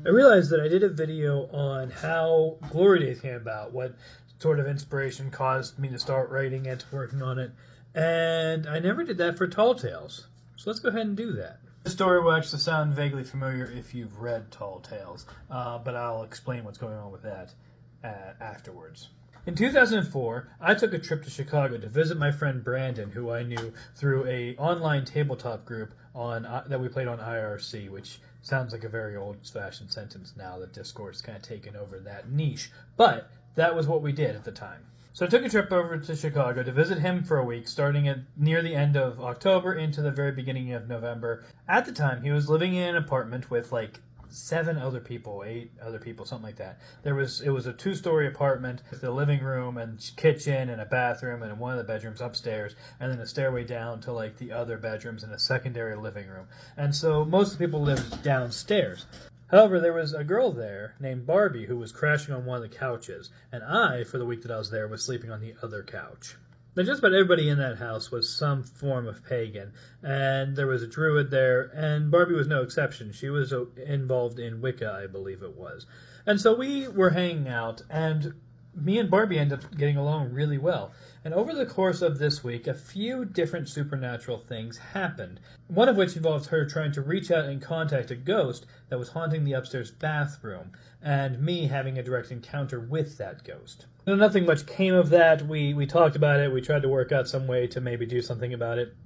I realized that I did a video on how Glory Days came about, what sort of inspiration caused me to start writing it, working on it, and I never did that for Tall Tales. So let's go ahead and do that. The story will actually sound vaguely familiar if you've read Tall Tales, but I'll explain what's going on with that afterwards. In 2004, I took a trip to Chicago to visit my friend Brandon, who I knew through a online tabletop group that we played on IRC, which sounds like a very old-fashioned sentence now that Discord's kind of taken over that niche. But that was what we did at the time. So I took a trip over to Chicago to visit him for a week, starting at near the end of October into the very beginning of November. At the time, he was living in an apartment with like 7 other people, 8 other people, something like that. It was a 2-story apartment with a living room and kitchen and a bathroom and one of the bedrooms upstairs, and then a stairway down to like the other bedrooms and a secondary living room. And so most of the people lived downstairs. However, there was a girl there named Barbie who was crashing on one of the couches, and I, for the week that I was there, was sleeping on the other couch. Now, just about everybody in that house was some form of pagan, and there was a druid there, and Barbie was no exception. She was involved in Wicca, I believe it was. And so we were hanging out, and me and Barbie ended up getting along really well. And over the course of this week, a few different supernatural things happened, one of which involved her trying to reach out and contact a ghost that was haunting the upstairs bathroom, and me having a direct encounter with that ghost. Now, nothing much came of that. We talked about it. We tried to work out some way to maybe do something about it.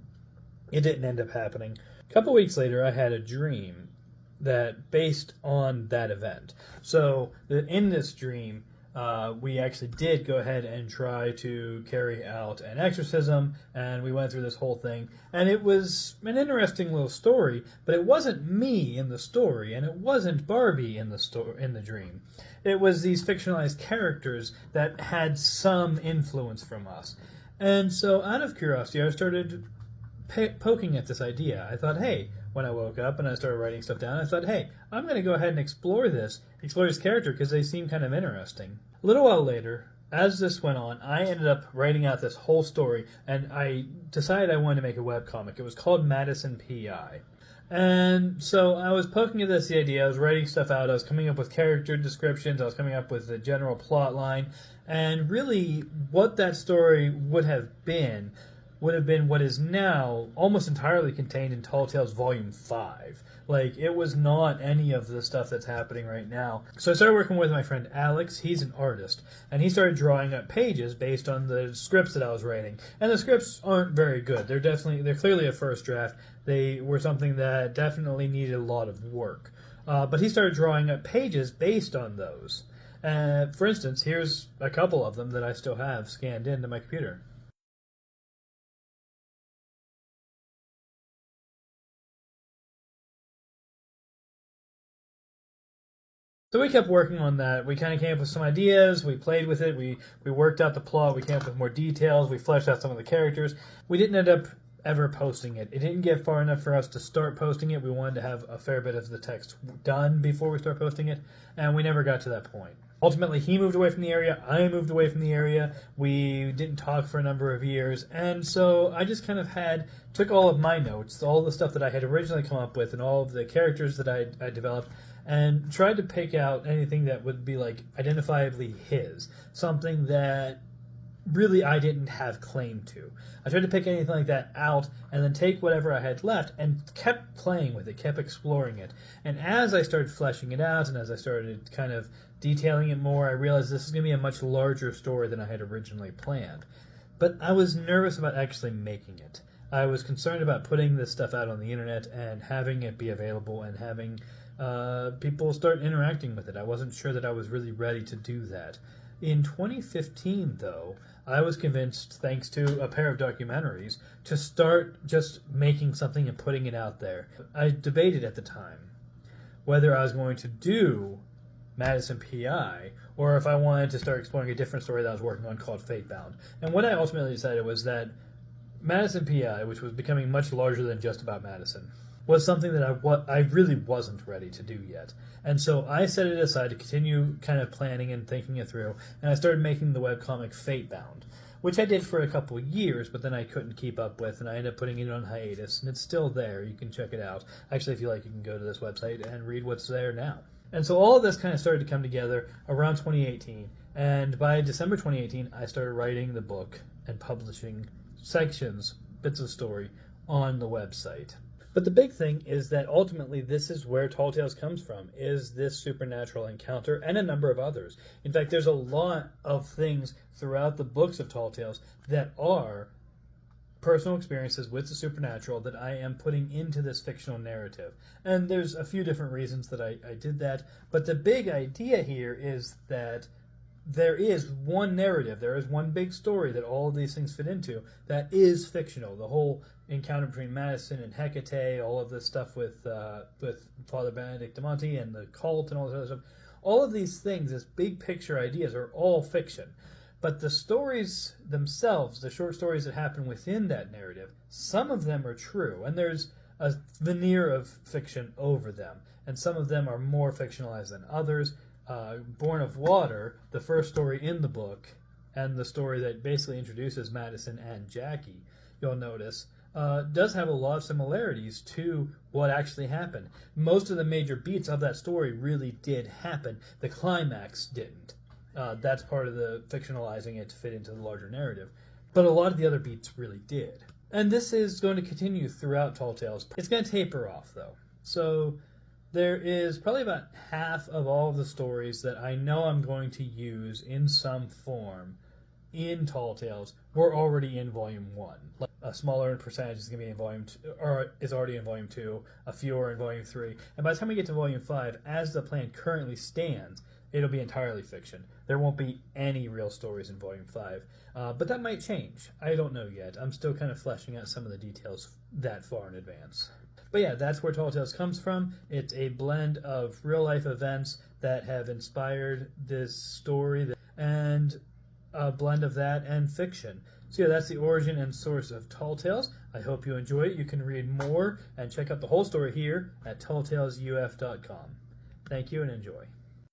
It didn't end up happening. A couple weeks later, I had a dream that based on that event. So in this dream, we actually did go ahead and try to carry out an exorcism, and we went through this whole thing. And it was an interesting little story, but it wasn't me in the story, and it wasn't Barbie in the dream. It was these fictionalized characters that had some influence from us. And so out of curiosity, I started poking at this idea. I thought, hey, when I woke up and I started writing stuff down, I thought, hey, I'm going to go ahead and explore this character because they seem kind of interesting. A little while later, as this went on, I ended up writing out this whole story, and I decided I wanted to make a webcomic. It was called Madison P.I. And so I was poking at the idea, I was writing stuff out, I was coming up with character descriptions, I was coming up with the general plot line, and really what that story would have been what is now almost entirely contained in Tall Tales Volume 5. Like, it was not any of the stuff that's happening right now. So I started working with my friend Alex. He's an artist, and he started drawing up pages based on the scripts that I was writing. And the scripts aren't very good. They're clearly a first draft. They were something that definitely needed a lot of work. But he started drawing up pages based on those. For instance, here's a couple of them that I still have scanned into my computer. So we kept working on that. We kind of came up with some ideas. We played with it. We worked out the plot. We came up with more details. We fleshed out some of the characters. We didn't end up ever posting it. It didn't get far enough for us to start posting it. We wanted to have a fair bit of the text done before we start posting it, and we never got to that point. Ultimately, he moved away from the area. I moved away from the area. We didn't talk for a number of years, and so I just kind of took all of my notes, all the stuff that I had originally come up with, and all of the characters that I developed, and tried to pick out anything that would be like identifiably his, something that really I didn't have claim to. I tried to pick anything like that out and then take whatever I had left and kept playing with it, kept exploring it. And as I started fleshing it out and as I started kind of detailing it more, I realized this is going to be a much larger story than I had originally planned. But I was nervous about actually making it. I was concerned about putting this stuff out on the internet and having it be available and having people start interacting with it. I wasn't sure that I was really ready to do that. In 2015, though, I was convinced, thanks to a pair of documentaries, to start just making something and putting it out there. I debated at the time whether I was going to do Madison P.I. or if I wanted to start exploring a different story that I was working on called Fatebound. And what I ultimately decided was that Madison P.I., which was becoming much larger than just about Madison, was something that I really wasn't ready to do yet. And so I set it aside to continue kind of planning and thinking it through, and I started making the webcomic Fatebound, which I did for a couple of years, but then I couldn't keep up with, and I ended up putting it on hiatus, and it's still there. You can check it out. Actually, if you like, you can go to this website and read what's there now. And so all of this kind of started to come together around 2018. And by December 2018, I started writing the book and publishing sections, bits of story, on the website. But the big thing is that ultimately this is where Tall Tales comes from, is this supernatural encounter and a number of others. In fact, there's a lot of things throughout the books of Tall Tales that are personal experiences with the supernatural that I am putting into this fictional narrative. And there's a few different reasons that I did that, but the big idea here is that there is one narrative, there is one big story that all of these things fit into that is fictional. The whole encounter between Madison and Hecate, all of this stuff with Father Benedict de Monte and the cult and all this other stuff, all of these things, this big picture ideas, are all fiction. But the stories themselves, the short stories that happen within that narrative, some of them are true, and there's a veneer of fiction over them, and some of them are more fictionalized than others. Born of Water, the first story in the book, and the story that basically introduces Madison and Jackie, you'll notice, does have a lot of similarities to what actually happened. Most of the major beats of that story really did happen. The climax didn't. That's part of the fictionalizing it to fit into the larger narrative. But a lot of the other beats really did. And this is going to continue throughout Tall Tales. It's going to taper off, though. So there is probably about half of all of the stories that I know I'm going to use in some form in Tall Tales were already in Volume 1. Like a smaller percentage is going to be in Volume 2, or is already in Volume 2, a few are in Volume 3. And by the time we get to Volume 5, as the plan currently stands, it'll be entirely fiction. There won't be any real stories in Volume 5. But that might change. I don't know yet. I'm still kind of fleshing out some of the details that far in advance. But yeah, that's where Tall Tales comes from. It's a blend of real-life events that have inspired this story, and a blend of that and fiction. So yeah, that's the origin and source of Tall Tales. I hope you enjoy it. You can read more and check out the whole story here at talltalesuf.com. Thank you and enjoy.